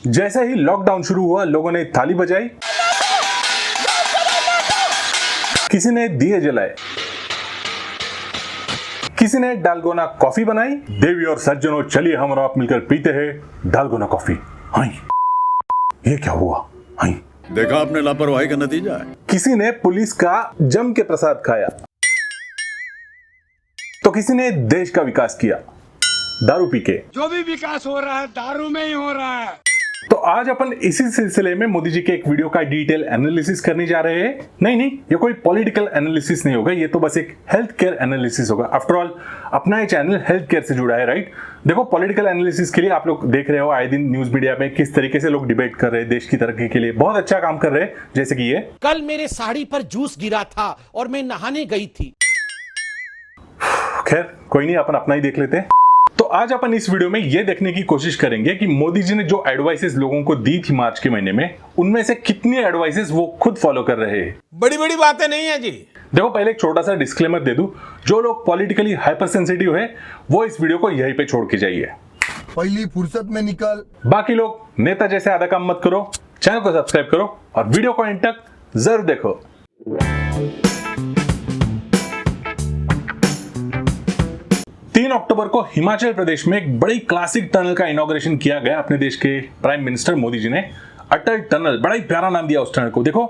जैसे ही लॉकडाउन शुरू हुआ, लोगों ने थाली बजाई, किसी ने दिए जलाए, किसी ने डालगोना कॉफी बनाई। देवी और सज्जनों, चलिए हम और आप मिलकर पीते हैं डालगोना कॉफी। हाय, ये क्या हुआ? हाय, देखा आपने लापरवाही का नतीजा है। किसी ने पुलिस का जम के प्रसाद खाया, तो किसी ने देश का विकास किया दारू पी के। जो भी विकास हो रहा है दारू में ही हो रहा है। तो आज अपन इसी सिलसिले में मोदी जी के एक वीडियो का डिटेल एनालिसिस करने जा रहे हैं। नहीं, ये कोई पॉलिटिकल एनालिसिस नहीं होगा, ये तो बस एक हेल्थ केयर एनालिसिस होगा। आफ्टर ऑल अपना ये चैनल हेल्थ केयर से जुड़ा है, राइट? देखो, पॉलिटिकल एनालिसिस के लिए आप लोग देख रहे हो आए दिन न्यूज मीडिया में किस तरीके से लोग डिबेट कर रहे हैं, देश की तरक्की के लिए बहुत अच्छा काम कर रहे हैं। जैसे कि ये कल मेरे साड़ी पर जूस गिरा था और मैं नहाने गई थी। खैर कोई नहीं, अपन अपना ही देख लेते हैं। तो आज अपन इस वीडियो में ये देखने की कोशिश करेंगे कि मोदी जी ने जो एडवाइसेस लोगों को दी थी मार्च के महीने में, उनमें से कितनी एडवाइसेस वो खुद फॉलो कर रहे हैं। बड़ी बड़ी बातें नहीं है जी। देखो, पहले एक छोटा सा डिस्क्लेमर दे दूं, जो लोग पॉलिटिकली हाइपर सेंसिटिव है वो इस वीडियो को यहीं पे छोड़ के जाइए। पहली फुर्सत में निकल। बाकी लोग नेता जैसे आधा काम मत करो, चैनल को सब्सक्राइब करो और वीडियो को एंड तक जरूर देखो। 3 अक्टूबर को हिमाचल प्रदेश में एक बड़ी क्लासिक टनल का इनॉग्रेशन किया गया अपने देश के प्राइम मिनिस्टर मोदी जी ने। अटल टनल, बड़ा ही प्यारा नाम दिया उस टनल को। देखो,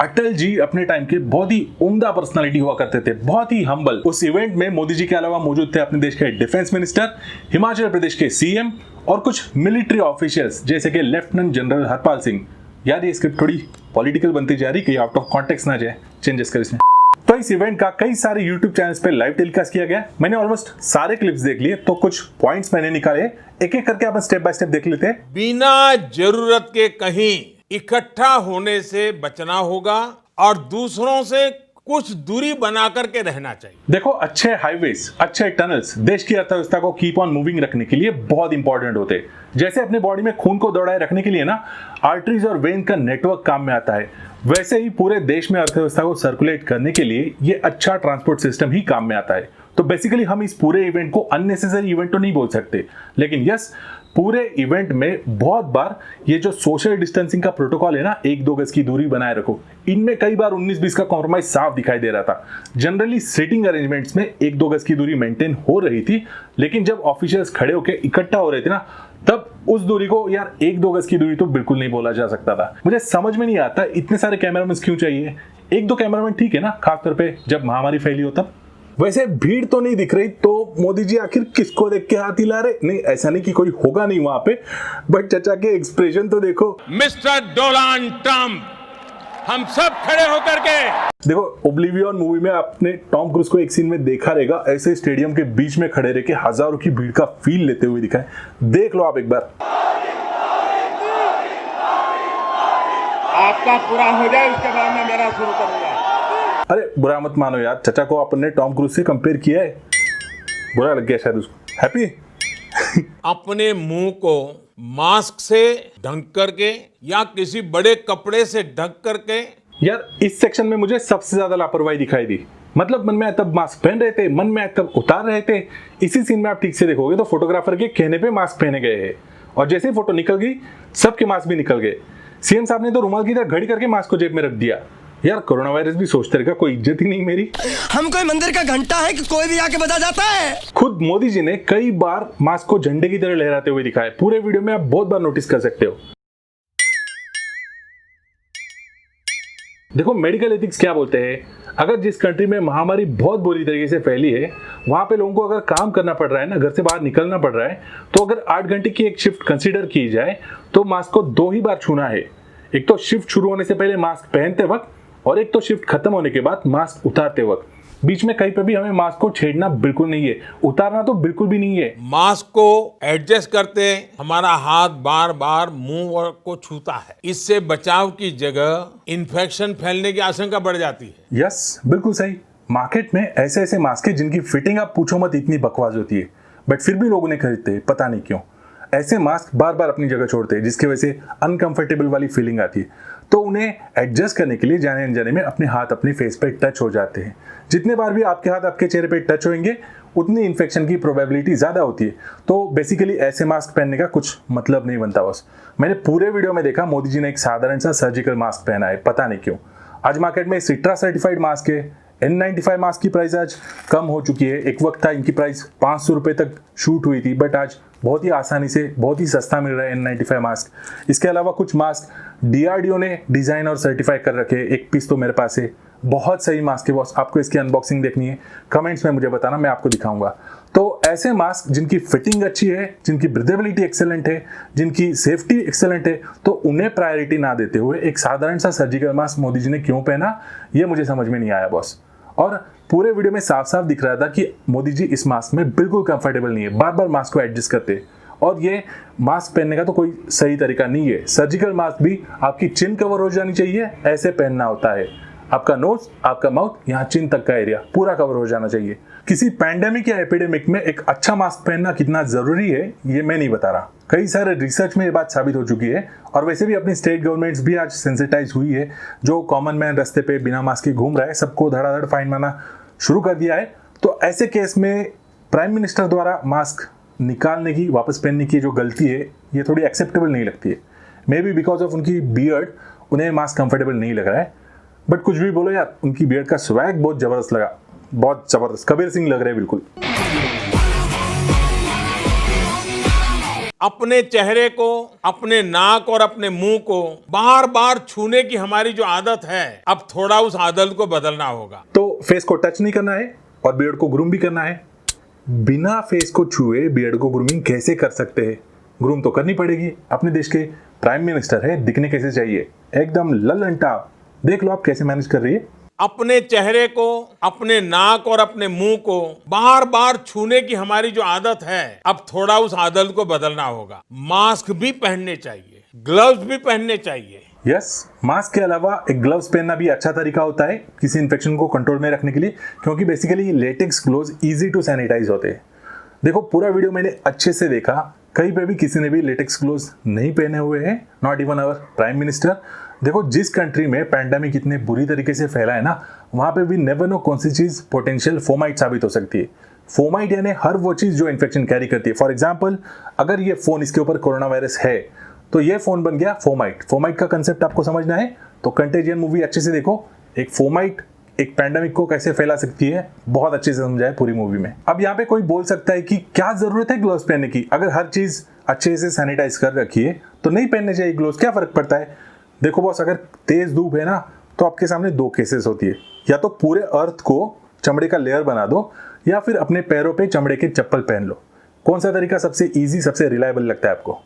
अटल जी अपने टाइम के बहुत ही उम्दा पर्सनालिटी हुआ करते थे, बहुत ही हम्बल। उस इवेंट में मोदी जी के अलावा मौजूद थे अपने देश के डिफेंस मिनिस्टर, हिमाचल प्रदेश के सीएम और कुछ मिलिट्री ऑफिशियल्स जैसे कि लेफ्टिनेंट जनरल हरपाल सिंह। यार, ये स्क्रिप्ट थोड़ी पॉलिटिकल बनती जा रही, कहीं आउट ऑफ कॉन्टेक्स्ट ना जाए, चेंजेस कर इसमें। तो इस इवेंट का कई सारे YouTube चैनल्स पे लाइव टेलीकास्ट किया गया। मैंने ऑलमोस्ट सारे क्लिप्स देख लिए, तो कुछ पॉइंट्स मैंने निकाले, एक एक करके अपन स्टेप बाय स्टेप देख लेते हैं। बिना जरूरत के कहीं इकट्ठा होने से बचना होगा और दूसरों से कुछ दूरी बना करके रहना चाहिए। देखो, अच्छे हाईवेज, अच्छे टनल्स देश की अर्थव्यवस्था को कीप ऑन मूविंग रखने के लिए बहुत इंपॉर्टेंट होते हैं। जैसे अपने बॉडी में खून को दौड़ाए रखने के लिए ना आर्टरीज और वेन का नेटवर्क काम में आता है, वैसे ही पूरे देश में अर्थव्यवस्था को सर्कुलेट करने के लिए ये अच्छा ट्रांसपोर्ट सिस्टम ही काम में आता है। तो बेसिकली हम इस पूरे इवेंट को अननेसेसरी इवेंट तो नहीं बोल सकते, लेकिन यस, पूरे इवेंट में बहुत बार ये जो सोशल डिस्टेंसिंग का प्रोटोकॉल है ना, 1-2 गज की दूरी बनाए रखो, इनमें कई बार 19-20 का कॉम्प्रोमाइज साफ दिखाई दे रहा था। जनरली सिटिंग अरेंजमेंट्स में 1-2 गज की दूरी मेंटेन हो रही थी, लेकिन जब ऑफिशियल्स खड़े होकर इकट्ठा हो रहे थे ना, तब उस दूरी को यार 1-2 गज की दूरी तो बिल्कुल नहीं बोला जा सकता था। मुझे समझ में नहीं आता इतने सारे कैमरामैन क्यों चाहिए। 1-2 कैमरामैन ठीक है ना, खासतौर पे जब महामारी फैली हो तब। वैसे भीड़ तो नहीं दिख रही, तो मोदी जी आखिर किसको देख के हाथ हिला रहे? नहीं, ऐसा नहीं कि कोई होगा नहीं वहां पे, बट चचा के एक्सप्रेशन तो देखो। मिस्टर डोनाल्ड ट्रंप, हम सब खड़े होकर के देखो, ओब्लिवियन मूवी में आपने टॉम क्रूज को एक सीन में देखा रहेगा, ऐसे स्टेडियम के बीच में खड़े रह के हजारों की भीड़ का फील लेते हुए दिखा है। देख लो आप एक बार। आपका पूरा हो जाए उसके बाद में मेरा शुरू करूंगा। अरे बुरा मत मानो यार, चचा को अपन ने टॉम क्रूज से कंपेयर किया है, बुरा लग गया शायद उसको। हैप्पी? अपने मुंह को मास्क से ढक करके या किसी बड़े कपड़े से ढक करके। यार, इस सेक्शन में मुझे सबसे ज्यादा लापरवाही दिखाई दी। मतलब मन में आया तब मास्क पहन रहे थे, मन में आया तब उतार रहे थे। इसी सीन में आप ठीक से देखोगे तो फोटोग्राफर के कहने पे मास्क पहने गए हैं, और जैसे ही फोटो निकल गई सबके मास्क भी निकल गए। सीएम साहब ने तो रुमाल की तरह घड़ी करके मास्क को जेब में रख दिया। यार, कोरोना वायरस भी सोचते रहेगा, कोई इज्जत ही नहीं मेरी। हम कोई मंदिर का घंटा है कि कोई भी आके बजा जाता है। खुद मोदी जी ने कई बार मास्क को झंडे की तरह लहराते हुए दिखाया, पूरे वीडियो में आप बहुत बार नोटिस कर सकते हो। देखो, मेडिकल एथिक्स क्या बोलते हैं, अगर जिस कंट्री में महामारी बहुत बुरी तरीके से फैली है, वहां पे लोगों को अगर काम करना पड़ रहा है ना, घर से बाहर निकलना पड़ रहा है, तो अगर 8 घंटे की एक शिफ्ट कंसीडर की जाए तो मास्क को 2 ही बार छूना है। एक तो शिफ्ट शुरू होने से पहले मास्क पहनते वक्त, और एक तो शिफ्ट खत्म होने के बाद मास्क उतारते वक्त। बीच में कहीं पे भी हमें मास्क को छेड़ना बिल्कुल नहीं है, उतारना तो बिल्कुल भी नहीं है। मास्क को एडजस्ट करते हमारा हाथ बार बार मुंह को छूता है, इससे बचाव की जगह इन्फेक्शन फैलने की आशंका बढ़ जाती है। यस, बिल्कुल सही। मार्केट में ऐसे ऐसे मास्क है जिनकी फिटिंग आप पूछो मत, इतनी बकवास होती है, बट फिर भी लोग उन्हें खरीदते हैं, पता नहीं क्यों। ऐसे मास्क बार बार अपनी जगह छोड़ते हैं, जिसकी वजह से अनकंफर्टेबल वाली फीलिंग आती है, तो उन्हें एडजस्ट करने के लिए जाने अनजाने में अपने हाथ अपने फेस पे टच हो जाते हैं। जितने बार भी आपके हाथ आपके चेहरे पे टच होंगे, उतनी इन्फेक्शन की प्रोबेबिलिटी ज़्यादा होती है। तो बेसिकली ऐसे मास्क पहनने का कुछ मतलब नहीं बनता बस। मैंने पूरे वीडियो में देखा मोदी जी ने एक साधारण सा सर्जिकल मास्क पहना है, पता नहीं क्यों। आज मार्केट में सिट्रा सर्टिफाइड मास्क है। N95 मास्क की प्राइस आज कम हो चुकी है। एक वक्त था इनकी प्राइस 500 रुपये तक शूट हुई थी, बट आज बहुत ही आसानी से बहुत ही सस्ता मिल रहा है N95 मास्क। इसके अलावा कुछ मास्क DRDO ने डिज़ाइन और सर्टिफाई कर रखे हैं। एक पीस तो मेरे पास है। बहुत सही मास्क है बॉस। आपको इसकी अनबॉक्सिंग देखनी है, कमेंट्स में मुझे बताना, मैं आपको दिखाऊंगा। तो ऐसे मास्क जिनकी फिटिंग अच्छी है, जिनकी ब्रीदेबिलिटी एक्सेलेंट है, जिनकी सेफ्टी एक्सेलेंट है, तो उन्हें प्रायोरिटी ना देते हुए एक साधारण सा सर्जिकल मास्क मोदी जी ने क्यों पहना, ये मुझे समझ में नहीं आया बॉस। और पूरे वीडियो में साफ साफ दिख रहा था कि मोदी जी इस मास्क में बिल्कुल कंफर्टेबल नहीं है, बार बार मास्क को एडजस्ट करते। और ये मास्क पहनने का तो कोई सही तरीका नहीं है। सर्जिकल मास्क भी आपकी चिन कवर हो जानी चाहिए, ऐसे पहनना होता है। आपका नोज, आपका माउथ, यहाँ चिन तक का एरिया पूरा कवर हो जाना चाहिए। किसी पैंडेमिक या एपिडेमिक में एक अच्छा मास्क पहनना कितना जरूरी है, ये मैं नहीं बता रहा। कई सारे रिसर्च में ये बात साबित हो चुकी है। और वैसे भी अपनी स्टेट गवर्नमेंट्स भी आज सेंसिटाइज हुई है। जो कॉमन मैन रास्ते पे बिना मास्क के घूम रहा है, सबको धड़ाधड़ फाइन मारना शुरू कर दिया है। तो ऐसे केस में प्राइम मिनिस्टर द्वारा मास्क निकालने की, वापस पहनने की जो गलती है, ये थोड़ी एक्सेप्टेबल नहीं लगती है। मे बी बिकॉज ऑफ उनकी बियर्ड उन्हें मास्क कंफर्टेबल नहीं लग रहा है। बट कुछ भी बोलो यार, उनकी बियर्ड का स्वैग बहुत जबरदस्त लगा, बहुत जबरदस्त। कबीर सिंह लग रहे हैं बिल्कुल। अपने चेहरे को, अपने नाक और अपने मुंह को बार बार छूने की हमारी जो आदत है, अब थोड़ा उस आदत को बदलना होगा। तो फेस को टच नहीं करना है और बियर्ड को ग्रूम भी करना है। बिना फेस को छुए बियर्ड को ग्रूमिंग कैसे कर सकते हैं? ग्रूम तो करनी पड़ेगी। अपने देश के प्राइम मिनिस्टर है, दिखने कैसे चाहिए? एकदम ललंटा। देख लो आप कैसे मैनेज कर रही है। अपने चेहरे को, अपने नाक और अपने मुंह को बार बार छूने की हमारी जो आदत है, अब थोड़ा उस आदत को बदलना होगा। मास्क भी पहनने चाहिए, ग्लव्स भी पहनने चाहिए। यस, मास्क के अलावा एक ग्लव्स पहनना भी अच्छा तरीका होता है किसी इन्फेक्शन को कंट्रोल में रखने के लिए, क्योंकि basically latex gloves easy to sanitise होते हैं। देखो पूरा वीडियो मैंने अच्छे से देखा, कहीं पे भी किसी ने भी लेटेक्स ग्लोव्स नहीं पहने हुए हैं, not even our prime minister. देखो जिस कंट्री में पैंडेमिक इतने बुरी तरीके से फैला है ना, वहां पे भी नेवर नो कौन सी चीज पोटेंशियल फोमाइट साबित हो सकती है। फोमाइट यानी हर वो चीज जो इन्फेक्शन कैरी करती है। फॉर एग्जाम्पल, अगर ये फोन, इसके ऊपर कोरोना वायरस है, तो ये फोन बन गया फोमाइट। फोमाइट का कंसेप्ट आपको समझना है तो कंटेजियन मूवी अच्छे से देखो। एक फोमाइट एक पैंडेमिक को कैसे फैला सकती है, बहुत अच्छे से समझा है पूरी मूवी में। अब यहाँ पे कोई बोल सकता है कि क्या जरूरत है ग्लोव्स पहनने की? अगर हर चीज अच्छे से सैनिटाइज कर रखी है तो नहीं पहनने चाहिए ग्लोव्स, क्या फर्क पड़ता है? देखो बॉस, अगर तेज धूप है ना, तो आपके सामने दो केसेस होती है। या तो पूरे अर्थ को चमड़े का लेयर बना दो, या फिर अपने पैरों पे चमड़े के चप्पल पहन लो। कौन सा तरीका सबसे इजी, सबसे रिलायबल लगता है आपको?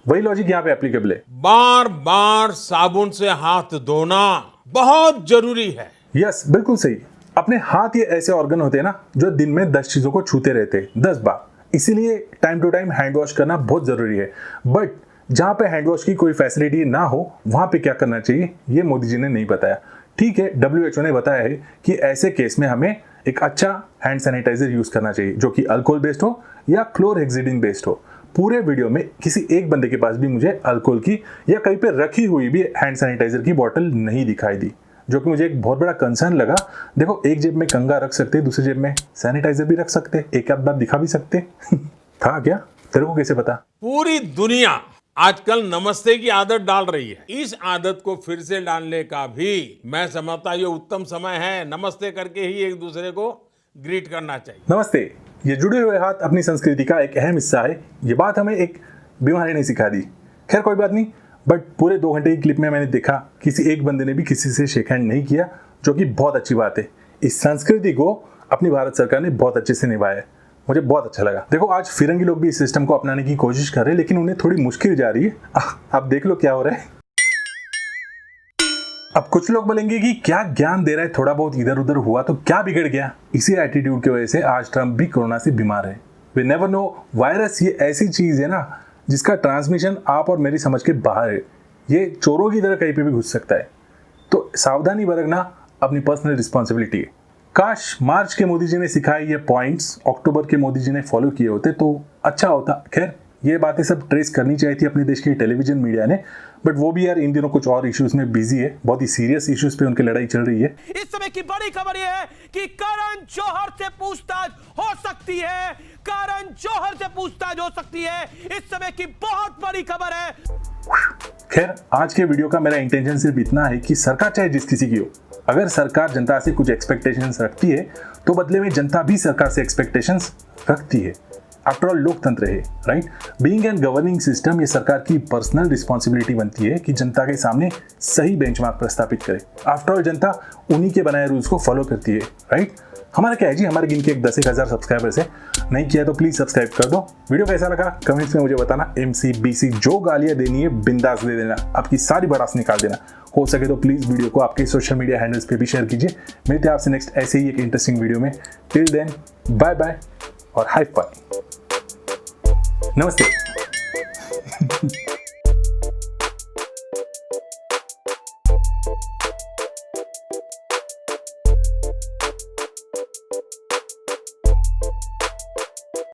वही लॉजिक यहाँ पे एप्लीकेबल है। बार बार साबुन से हाथ धोना बहुत जरूरी है। यस, बिल्कुल सही। अपने हाथ ये ऐसे ऑर्गन होते हैं ना, जो दिन में 10 चीजों को छूते रहते हैं, 10 बार। इसीलिए time to time hand wash करना बहुत जरूरी है। बट जहां पे हैंड वॉश की कोई फैसिलिटी ना हो, वहां पे क्या करना चाहिए, ये मोदी जी ने नहीं बताया। ठीक है, WHO ने बताया है कि ऐसे केस में हमें एक अच्छा हैंड सैनिटाइजर यूज करना चाहिए, जो कि अल्कोहल बेस्ड हो या क्लोरहेक्सिडिन बेस्ड हो। पूरे वीडियो में किसी एक बंदे के पास भी मुझे अल्कोहल की या कहीं पे रखी हुई भी हैंड सैनिटाइजर की बोतल नहीं दिखाई दी, जो कि मुझे एक बहुत बड़ा कंसर्न लगा। देखो, एक जेब में कंघा रख सकते, दूसरी जेब में सैनिटाइजर भी रख सकते, एक आध बार दिखा भी सकते। था क्या? तेरे को कैसे पता? पूरी दुनिया आजकल नमस्ते की आदत डाल रही है। इस आदत को फिर से डालने का भी मैं समझता ये उत्तम समय है। नमस्ते करके ही एक दूसरे को ग्रीट करना चाहिए। नमस्ते, ये जुड़े हुए हाथ अपनी संस्कृति का एक अहम हिस्सा है। ये बात हमें एक बीमारी ने सिखा दी। खैर कोई बात नहीं, बट पूरे 2 घंटे की क्लिप में मैंने देखा किसी एक बंदे ने भी किसी से शेक हैंड नहीं किया, जो कि बहुत अच्छी बात है। इस संस्कृति को अपनी भारत सरकार ने बहुत अच्छे से निभाया है, मुझे बहुत अच्छा लगा। देखो आज फिरंगी लोग भी इस सिस्टम को अपनाने की कोशिश कर रहे हैं, लेकिन उन्हें थोड़ी मुश्किल जा रही है। अब देख लो क्या हो रहा है। अब कुछ लोग बोलेंगे कि क्या ज्ञान दे रहा है, थोड़ा बहुत इधर उधर हुआ तो क्या बिगड़ गया? इसी एटीट्यूड की वजह से आज ट्रम्प भी कोरोना से बीमार है। वी नेवर नो, वायरस ये ऐसी चीज है ना जिसका ट्रांसमिशन आप और मेरी समझ के बाहर है। ये चोरों की तरह कहीं पे भी घुस सकता है, तो सावधानी बरतना अपनी पर्सनल रिस्पॉन्सिबिलिटी है। काश मार्च के मोदी जी ने सिखाए ये पॉइंट्स अक्टूबर के मोदी जी ने फॉलो किए होते तो अच्छा होता। खैर ये बातें सब ट्रेस करनी चाहिए थी अपने देश की टेलीविजन मीडिया ने, बट वो भी यार इन दिनों कुछ और इश्यूज में बिजी है, बहुत ही सीरियस इश्यूज पे उनकी लड़ाई चल रही है। इस समय की बड़ी खबर यह है कि करण जौहर से पूछताछ हो सकती है। करण जौहर से पूछताछ हो सकती है, इस समय की बहुत बड़ी खबर है। खैर, आज के वीडियो का मेरा इंटेंशन सिर्फ इतना है कि सरकार चाहे जिस किसी की हो, अगर सरकार जनता से कुछ एक्सपेक्टेशंस रखती है तो बदले में जनता भी सरकार से एक्सपेक्टेशंस रखती है। आफ्टर ऑल लोकतंत्र है, right? Being and governing system, ये सरकार की पर्सनल रिस्पॉन्सिबिलिटी बनती है कि जनता के सामने सही बेंचमार्क प्रस्थापित करे। आफ्टर ऑल जनता उन्हीं के बनाए रूल्स को फॉलो करती है, राइट? हमारा क्या है जी, हमारे गिनके 10,000 सब्सक्राइबर्स है, नहीं किया तो प्लीज सब्सक्राइब कर दो। वीडियो कैसा लगा कमेंट्स में मुझे बताना। MC BC जो गालियां देनी है बिंदास दे देना, आपकी सारी भड़ास निकाल देना। हो सके तो प्लीज वीडियो को आपके सोशल मीडिया हैंडल्स पे भी शेयर कीजिए। मिलते हैं आपसे नेक्स्ट ऐसे ही एक इंटरेस्टिंग वीडियो में। टिल देन बाय बाय और हाई फाई। नमस्ते।